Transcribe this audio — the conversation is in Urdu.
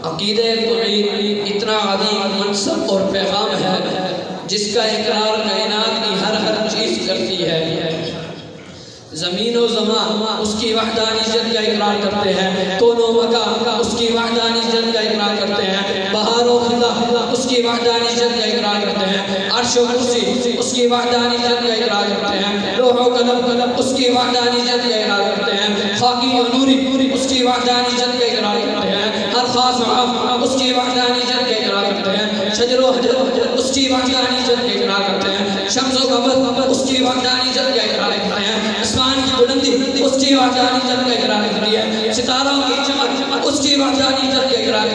عقیدہ توحید اتنا عظیم منصب اور پیغام ہے جس کا اقرار کائنات کی ہر چیز کرتی ہے۔ زمین و زمان اس کی وحدانیت کا اقرار کرتے ہیں، کون و مکان اس کی وحدانیت کا اقرار کرتے ہیں، بہار و خزاں اس کی وحدانیت کا اقرار کرتے ہیں، عرش و کرسی اس کی وحدانیت کا اقرار کرتے ہیں، لوح و قلم اس کی وحدانیت کا اقرار کرتے ہیں، خاکی و نوری اس کی وحدانیت کا اقرار کرتے ہیں، ہر خاص و عام اس کی وحدانیت کا اقرار کرتے ہیں، شجر و حجر اس کی وحدانیت کا اقرار کرتے ہیں، شمس و قمر اس کی وحدانیت کا اقرار کرتے ہیں، آسمان کی بلندی اس کی وحدانیت کا اقرار کرتی ہے، ستاروں کی چمک اس کی وحدانیت کا اقرار